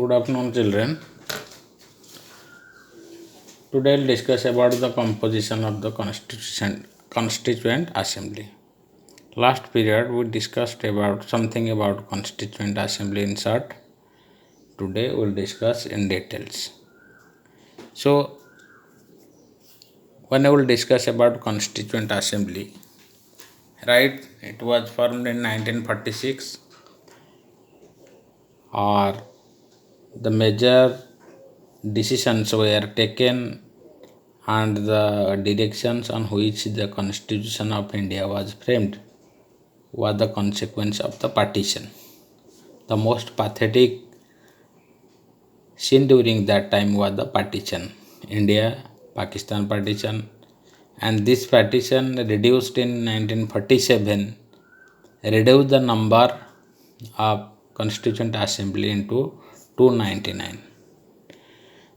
Good afternoon, children. Today we'll discuss about the composition of the Constituent Assembly. Last period we discussed about something about Constituent Assembly in short. Today we'll discuss in details. So, when I will discuss about Constituent Assembly, right? It was formed in 1946, or the major decisions were taken and the directions on which the Constitution of India was framed was the consequence of the partition. The most pathetic scene during that time was the partition, India Pakistan partition, and this partition reduced in 1947, reduced the number of Constituent Assembly into 299.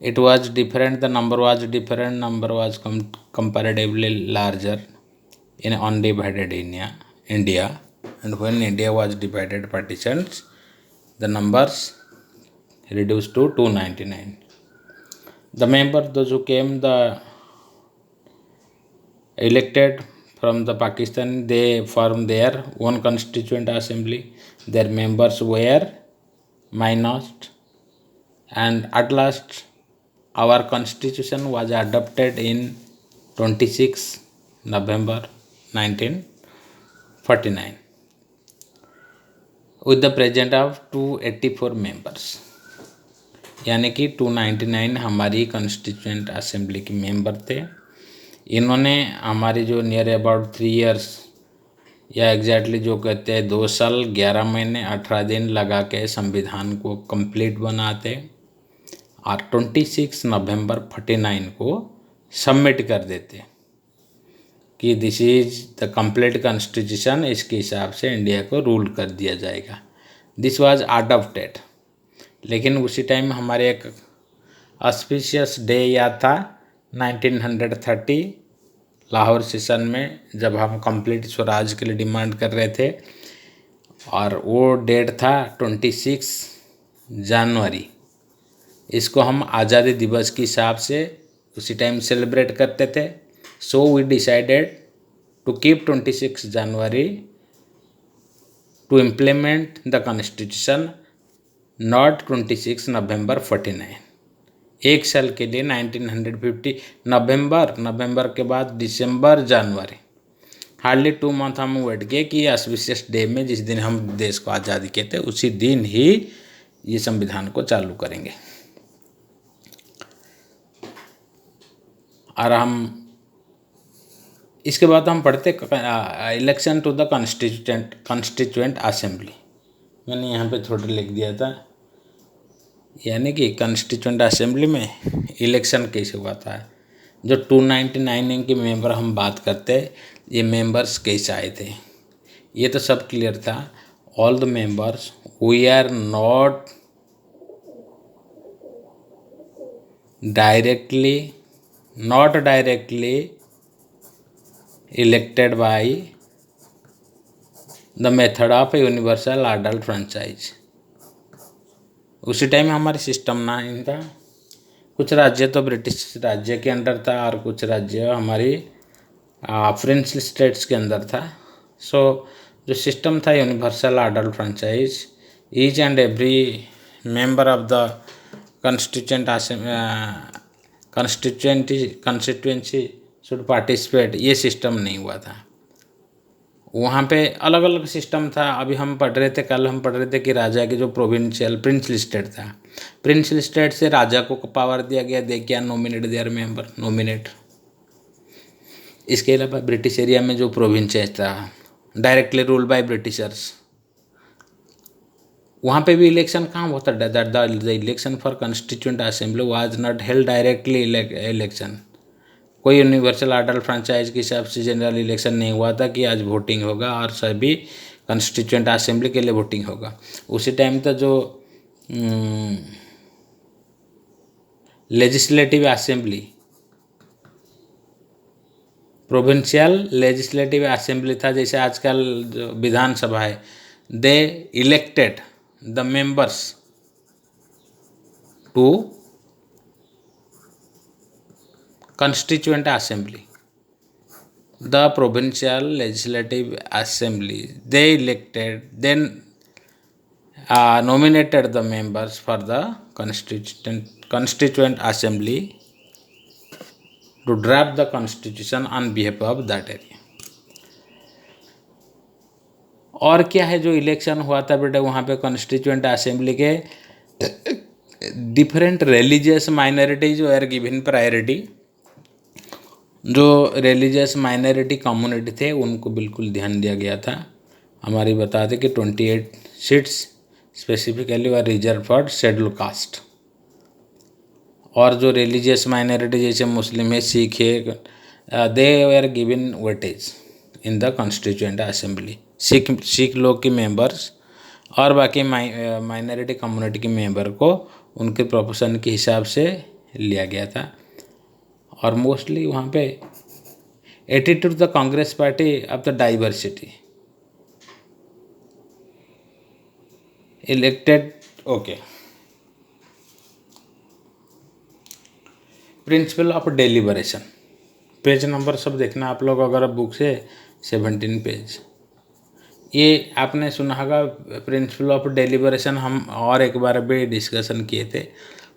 It was different, the number was different, number was comparatively larger in undivided India, and when India was divided partitions, the numbers reduced to 299. The members, those who came, the elected from the Pakistan, they formed their own Constituent Assembly. Their members were minused, and at last our constitution was adopted in 26 November 1949 with the presence of 284 members. यानी कि 299 हमारी constituent assembly के member थे. इन्होंने हमारी जो near about 3 years या exactly जो कहते हैं 2 साल 11 महीने 18 दिन लगा के संविधान को कंप्लीट बनाते और 26 नवंबर 49 को सबमिट कर देते कि this is the complete constitution, इसके हिसाब से इंडिया को रूल कर दिया जाएगा. This was adopted. लेकिन उसी टाइम हमारे एक ऑस्पिशियस डे याद था 1930 लाहौर सेशन में, जब हम कंप्लीट स्वराज के लिए डिमांड कर रहे थे, और वो डेट था 26 जनवरी. इसको हम आज़ादी दिवस के हिसाब से उसी टाइम सेलिब्रेट करते थे. So we decided to keep 26 January to implement the constitution, not 26 November 49. एक साल के लिए 1950 नवंबर के बाद दिसंबर जनवरी, हार्डली 2 मंथ हम वेट किए कि ऑस्पिशियस डे में जिस दिन हम देश को आज़ादी कहते उसी दिन ही ये संविधान को चालू करेंगे. और हम इसके बाद हम पढ़ते election to the constituent assembly. मैंने यहाँ पे थोड़ा लिख दिया था, यानी कि कॉन्स्टिट्यूएंट असेंबली में इलेक्शन कैसे हुआ था. जो 299 के मेंबर हम बात करते, ये मेंबर्स कैसे आए थे, ये तो सब क्लियर था. All the members we are not directly elected by the method of universal adult franchise. उसी टाइम हमारे सिस्टम ना इन था. कुछ राज्य तो ब्रिटिश राज्य के अंदर था और कुछ राज्य हमारी फ्रेंच स्टेट्स के अंदर था. सो जो सिस्टम था universal adult franchise, each and every member of the constituency should participate, ये सिस्टम नहीं हुआ था. वहाँ पे अलग अलग सिस्टम था. अभी हम पढ़ रहे थे, कल हम पढ़ रहे थे कि राजा के जो प्रिंसली स्टेट था, प्रिंसली स्टेट से राजा को पावर दिया गया, दे क्या नॉमिनेट देयर मेंबर, नॉमिनेट. इसके अलावा ब्रिटिश एरिया में जो प्रोविंसेस था डायरेक्टली रूल बाय ब्रिटिशर्स, वहाँ पे भी इलेक्शन कहाँ होता है. The election for constituent assembly was not held directly election. कोई यूनिवर्सल अडल्ट फ्रेंचाइज के हिसाब से जनरल इलेक्शन नहीं हुआ था कि आज वोटिंग होगा और सभी कॉन्स्टिट्यूएंट असेंबली के लिए वोटिंग होगा. उसी टाइम तो जो legislative assembly, provincial legislative assembly था, जैसे आजकल विधानसभा है, they elected the members to constituent assembly. The provincial legislative assembly, they elected, then nominated the members for the constituent assembly to draft the constitution on behalf of that area. और क्या है, जो election हुआ था बेटा वहाँ पे constituent assembly के different religious minorities are given priority. जो रिलीजियस माइनॉरिटी कम्युनिटी थे उनको बिल्कुल ध्यान दिया गया था। हमारी बता दें कि 28 seats specifically were reserved for schedule caste. और जो रिलीजियस माइनॉरिटी जैसे मुस्लिम है, सिख है, they are given weightage in the constituent assembly. Sikh लोग के मेंबर्स और बाकी माइनॉरिटी कम्युनिटी के मेंबर को उनके प्रोपोर्शन के हिसाब से लिया गया था। और मोस्टली वहाँ पे attitude the Congress party of the diversity elected. Okay, principle of deliberation, page number सब देखना आप लोग अगर बुक से 17 पेज। ये आपने सुना होगा प्रिंसिपल ऑफ डेलिबरेशन, हम और एक बार भी डिस्कशन किए थे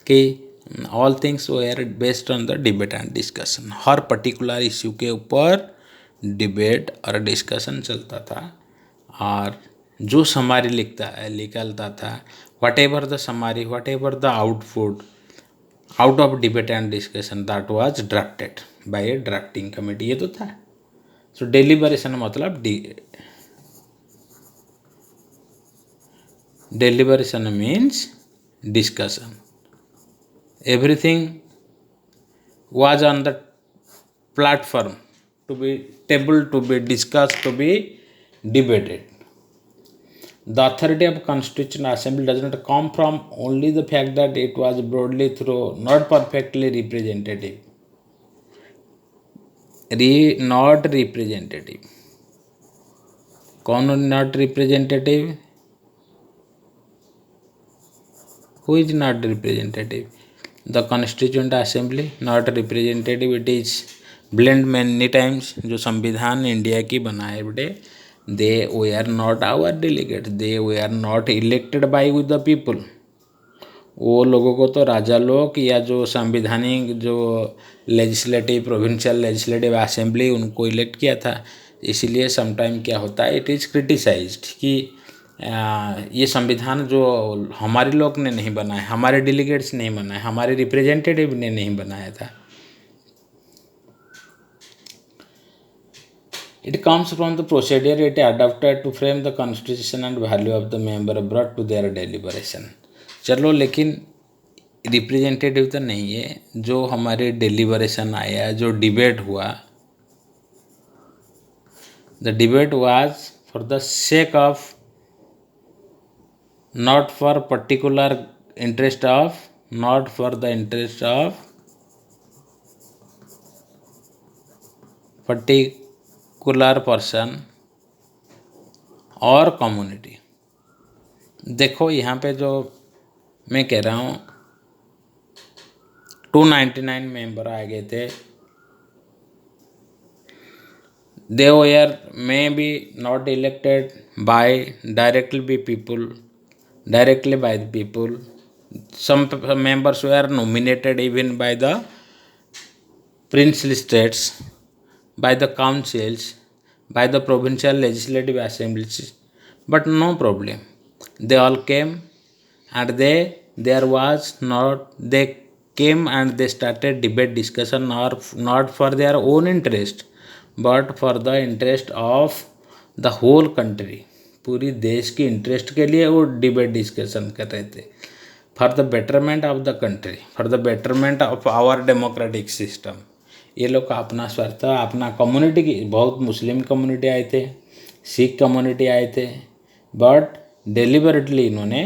कि all things were based on the debate and discussion. हर पर्टिकुलर इश्यू के ऊपर डिबेट और डिस्कशन चलता था और जो समारी निकलता था, whatever the summary, whatever the output out of debate and discussion, that was drafted by a drafting committee. ये तो था। सो डेलिबरेशन मतलब deliberation means discussion. Everything was on the platform to be table, to be discussed, to be debated. The authority of Constitutional Assembly does not come from only the fact that it was broadly through not perfectly representative. Not representative. कौन not representative? Who is not representative? The Constituent Assembly not representative. It is blend many times। जो संविधान India की बना है बेटे, they were not our delegates, they were not elected by the people। वो लोगों को तो राजा लोग या जो संविधानिक जो लेजिस्लेटिव प्रोविंशियल लेजिस्लेटिव असेंबली उनको इलेक्ट किया था। इसीलिए समटाइम क्या होता है, इट इज़ क्रिटिसाइज्ड कि ये संविधान जो हमारे लोग ने नहीं बनाया, हमारे डेलीगेट्स नहीं बनाया, हमारे रिप्रेजेंटेटिव ने नहीं बनाया था। It comes from the procedure it adopted to frame the constitution and value of the member brought to their deliberation. चलो, लेकिन रिप्रेजेंटेटिव तो नहीं है, जो हमारे डेलिबरेशन आया, जो डिबेट हुआ, the debate was for the sake of, not for particular interest of, not for the interest of particular person और कम्युनिटी। देखो यहाँ पे जो मैं कह रहा हूँ 299 मेंबर आ गए थे। they were maybe not elected by directly by the people. Some members were nominated even by the princely states, by the councils, by the provincial legislative assemblies, but no problem. They all came and they came and they started debate discussion, or not for their own interest but for the interest of the whole country। पूरी देश की interest के लिए वो debate discussion कर रहे थे, for the betterment of the country, for the betterment of our democratic system. ये लोग का अपना स्वार्थ था, अपना कम्युनिटी की, बहुत मुस्लिम कम्युनिटी आए थे, सिख कम्युनिटी आए थे, बट डेलिबरेटली इन्होंने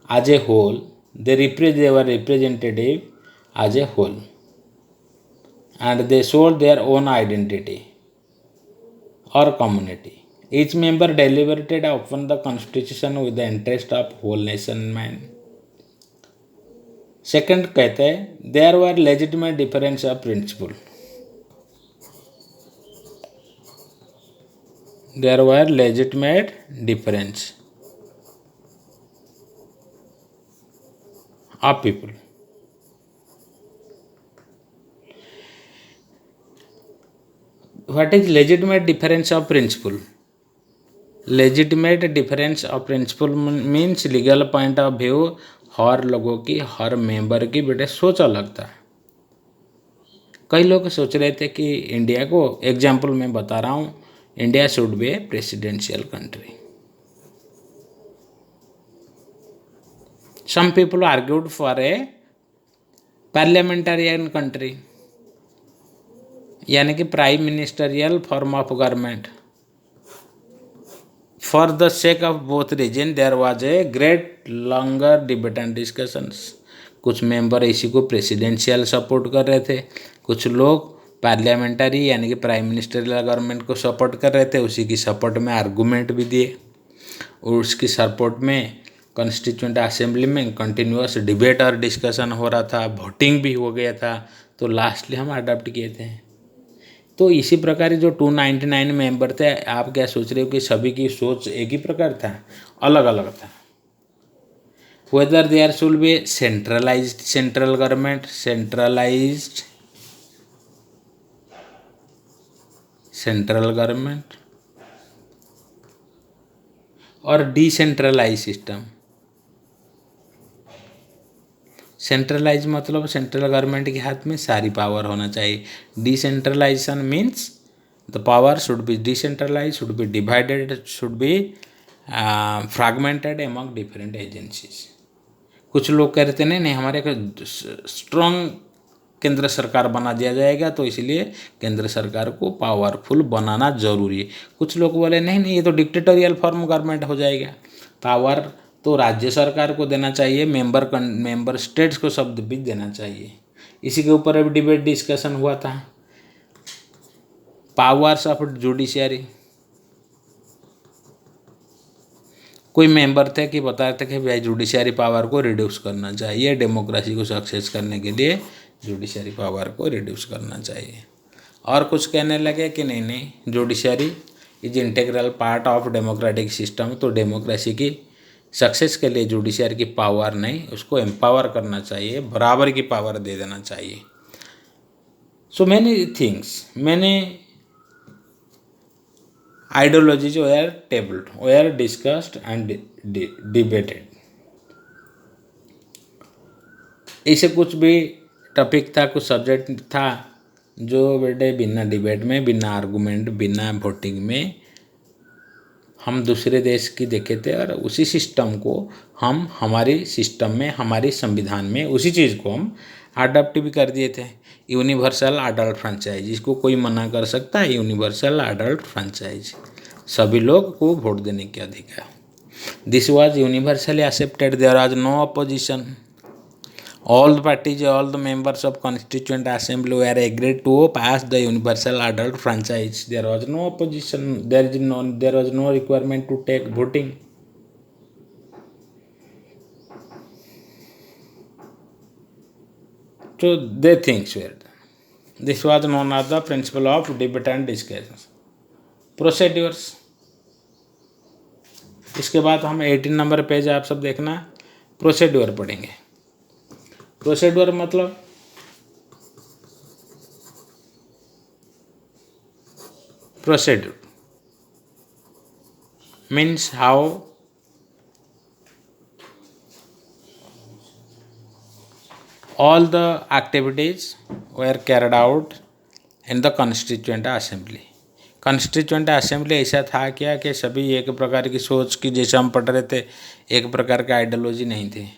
as a whole they were representative as a whole and they showed their own identity or community। Each member deliberated upon the constitution with the interest of whole nation in mind। Second कहते हैं there were legitimate difference of principle, there were legitimate difference of people. What is legitimate difference of principle? Legitimate difference of principle means legal point of view, हर लोगों की, हर member की बेटे सोच अलग था। कई लोग सोच रहे थे कि इंडिया को, एग्जाम्पल मैं बता रहा हूँ, India should be a presidential country. Some people argued for a parliamentarian country, यानी कि prime ministerial form of government. For the sake of both region, there was a great longer debate and discussions. कुछ member इसी को presidential support कर रहे थे, कुछ लोग पार्लियामेंटरी यानी कि प्राइम मिनिस्टरियल गवर्नमेंट को सपोर्ट कर रहे थे। उसी की सपोर्ट में आर्गूमेंट भी दिए और उसकी सपोर्ट में कॉन्स्टिट्यूएंट असेंबली में कंटिन्यूअस डिबेट और डिस्कशन हो रहा था, वोटिंग भी हो गया था, तो लास्टली हम अडॉप्ट किए थे। तो इसी प्रकार जो 299 मेंबर थे, आप क्या सोच रहे हो कि सभी की सोच एक ही प्रकार था? अलग अलग था। Whether there should be centralised central government, centralised central government और डिसेंट्रलाइज सिस्टम। सेंट्रलाइज मतलब सेंट्रल गवर्नमेंट के हाथ में सारी पावर होना चाहिए। Decentralisation means the power should be decentralise, should be divided, should be fragmented among different agencies. कुछ लोग कह रहे थे नहीं नहीं, हमारे को स्ट्रॉन्ग केंद्र सरकार बना दिया जाएगा, तो इसलिए केंद्र सरकार को पावरफुल बनाना जरूरी है। कुछ लोग बोले नहीं नहीं, ये तो डिक्टेटोरियल फॉर्म गवर्नमेंट हो जाएगा, पावर तो राज्य सरकार को देना चाहिए, मेंबर स्टेट्स को शब्द भी देना चाहिए। इसी के ऊपर अभी डिबेट डिस्कशन हुआ था। पावर्स ऑफ जुडिशियरी, कोई मेंबर थे कि बता रहे थे कि भाई जुडिशियरी पावर को रिड्यूस करना चाहिए, डेमोक्रेसी को सक्सेस करने के लिए जुडिशियरी पावर को रिड्यूस करना चाहिए। और कुछ कहने लगे कि नहीं नहीं, judiciary is integral part of democratic system, तो डेमोक्रेसी की सक्सेस के लिए जुडिशियरी की पावर नहीं, उसको एम्पावर करना चाहिए, बराबर की पावर दे देना चाहिए। So many things, many ideologies were tabled, were discussed and debated. ऐसे कुछ भी टॉपिक था, कुछ सब्जेक्ट था जो बेटे बिना डिबेट में, बिना आर्गूमेंट, बिना वोटिंग में हम दूसरे देश की देखे थे, और उसी सिस्टम को हम हमारी सिस्टम में, हमारी संविधान में उसी चीज़ को हम अडॉप्ट भी कर दिए थे। यूनिवर्सल अडल्ट फ्रेंचाइज, इसको कोई मना कर सकता है? यूनिवर्सल अडल्ट फ्रेंचाइज, सभी लोग को वोट देने के अधिकार। This was universally accepted, there was no opposition, all the parties, all the members of constituent assembly were agreed to pass the universal adult franchise. There was no opposition, there was no requirement to take voting. So they think weird. This was known as the principle of debate and discussion. Procedures. इसके बाद हम 18 number page आप सब देखना, procedure पढ़ेंगे। Procedure मतलब procedure means how all the activities were carried out in the constituent assembly. Constituent assembly ऐसा था क्या कि सभी एक प्रकार की सोच की, जैसे हम पढ़ रहे थे, एक प्रकार का आइडियोलॉजी नहीं थी।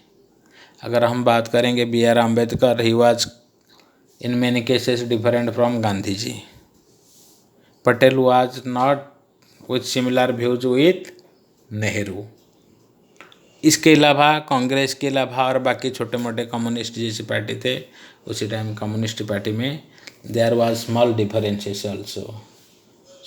अगर हम बात करेंगे B R Ambedkar, he was in many cases different from Gandhi ji. Patel was not with similar views with Nehru. इसके अलावा कांग्रेस के अलावा और बाकी छोटे मोटे कम्युनिस्ट जैसे पार्टी थे, उसी टाइम कम्युनिस्ट पार्टी में there was small differences also.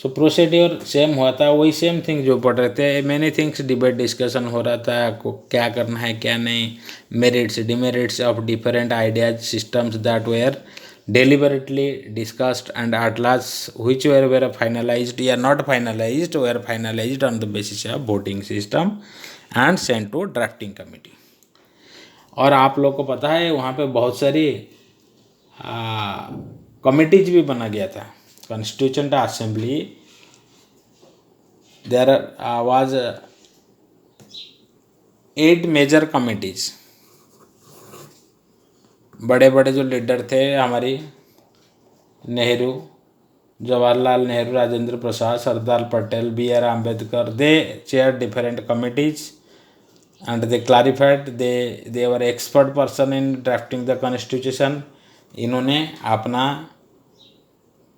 So procedure same हुआ था, वही सेम थिंग जो पढ़ रहे थे। मैनी थिंग्स डिबेट डिस्कशन हो रहा था, को क्या करना है क्या नहीं, merits demerits of different ideas systems that were deliberately discussed and at last which were finalized या not finalized were finalized on the basis of voting system and sent to drafting committee। और आप लोग को पता है वहाँ पे बहुत सारी कमिटीज भी बना गया था। Constitutional assembly there was 8 major committees. बड़े बड़े जो लीडर थे हमारी Nehru, Jawaharlal Nehru, Rajendra Prasad, Sardar Patel, B.R. Ambedkar, they chaired different committees and they clarified, they were expert person in drafting the constitution। इन्होंने अपना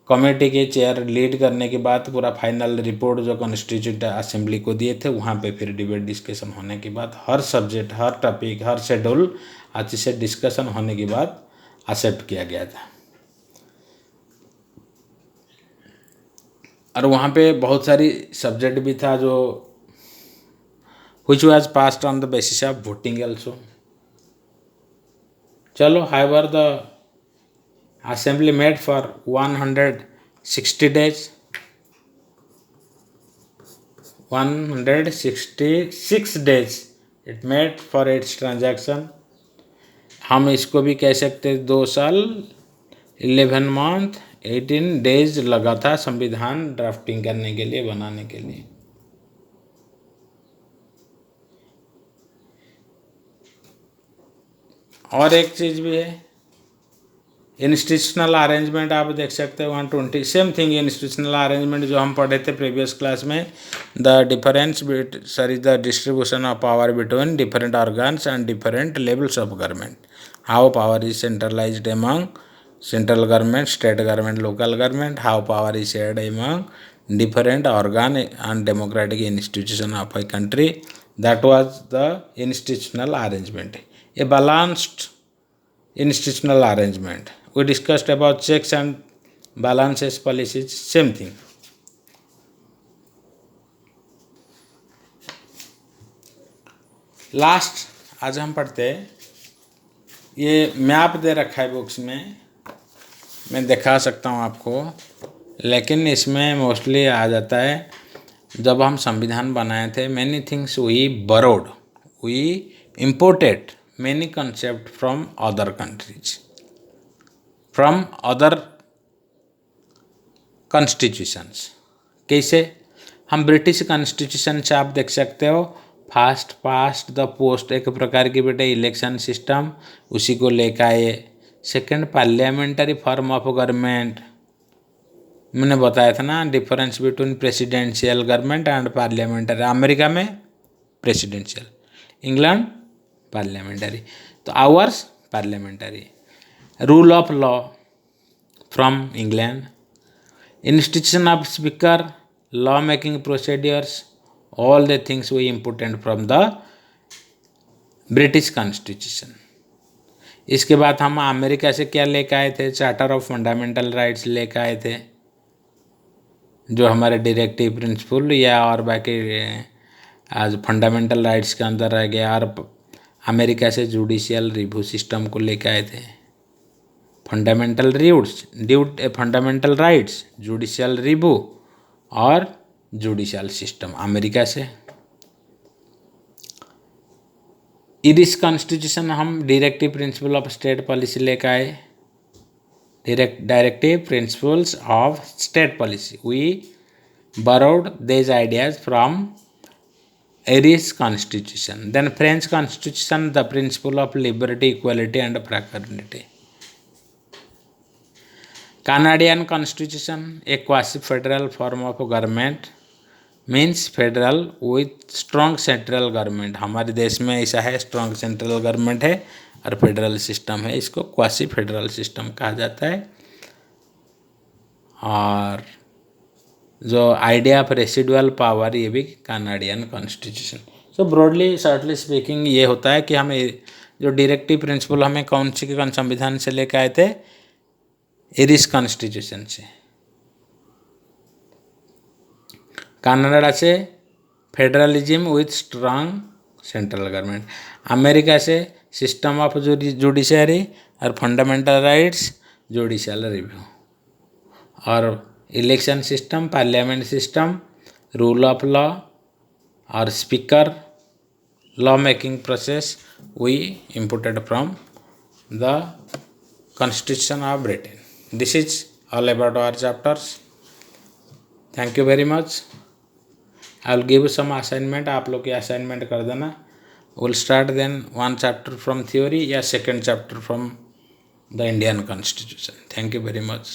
कमेटी के चेयर लीड करने के बाद पूरा फाइनल रिपोर्ट जो कॉन्स्टिट्यूशनल असेंबली को दिए थे, वहाँ पे फिर डिबेट डिस्कशन होने के बाद हर सब्जेक्ट, हर टॉपिक, हर शेड्यूल अच्छे से डिस्कशन होने के बाद एक्सेप्ट किया गया था। और वहाँ पे बहुत सारी सब्जेक्ट भी था जो which was passed on the basis of voting also। चलो however the assembly met for 160 days, 166 days it met for its transaction। हम इसको भी कह सकते 2 साल 11 मंथ 18 डेज लगा था संविधान ड्राफ्टिंग करने के लिए, बनाने के लिए। और एक चीज़ भी है, इंस्टीट्यूशनल अरेंजमेंट आप देख सकते हैं 120 सेम थिंग। इंस्टीट्यूशनल अरेंजमेंट जो हम पढ़े थे प्रीवियस क्लास में, the difference the distribution of power between different organs and different levels of government, how power is centralised among central government, state government, local government, how power is shared among different organ and democratic institution of a country. That was the institutional arrangement, a balanced institutional arrangement। We discussed about checks and balances policies, same thing। Last आज हम पढ़ते हैं, ये map दे रखा है books में, मैं दिखा सकता हूँ आपको, लेकिन इसमें मोस्टली आ जाता है जब हम संविधान बनाए थे, many things we borrowed, we imported many concept from other countries, from other constitutions। कैसे? हम ब्रिटिश कॉन्स्टिट्यूशन से आप देख सकते हो फास्ट पास्ट द पोस्ट, एक प्रकार की बेटे इलेक्शन सिस्टम, उसी को लेकर आए। Second parliamentary form of government, मैंने बताया था ना difference between presidential government and parliamentary. America में प्रेसिडेंशियल, इंग्लैंड पार्लियामेंट्री, तो ours parliamentary. Rule of law from England, institution of speaker, law making procedures, all the things we important from the British constitution. इसके बाद हम America से क्या लेकर आए थे? चार्टर ऑफ फंडामेंटल राइट्स लेकर आए थे, जो हमारे डायरेक्टिव प्रिंसिपल या और बाकी आज फंडामेंटल राइट्स के अंदर रह गया। और अमेरिका से जुडिशियल रिव्यू सिस्टम को लेकर आए थे, फंडामेंटल राइट्स, जुडिशियल रिव्यू और जुडिशियल सिस्टम अमेरिका से। इरिश कॉन्स्टिट्यूशन हम directive principle of state policy लेकर आए, directive principles of state policy, we borrowed these ideas from Irish constitution। Then French constitution, the principle of liberty, equality and fraternity। Canadian constitution, a quasi-federal form of government, means federal with strong central government। हमारे देश में ऐसा है, strong central government है और federal system है, इसको quasi federal system कहा जाता है। और जो आइडिया ऑफ रेसिडुअल पावर, ये भी कनाडियन कॉन्स्टिट्यूशन। सो ब्रॉडली शॉर्टली स्पीकिंग ये होता है कि हमें जो डायरेक्टिव प्रिंसिपल हमें कौन सी के संविधान से लेकर आए थे? इरिश कॉन्स्टिट्यूशन से। কানাডা আছে federalism with strong central government. America से सिस्टम ऑफ जुडिशरी और फंडामेंटल राइट्स जुडिशियल रिव्यू। और election system parliament system rule of law और speaker law making process we imported from the constitution of Britain. This is all about our chapters. Thank you very much. I will give some assignment, आप लोग ये assignment कर देना। Will start then one chapter from theory या second chapter from the Indian constitution. Thank you very much.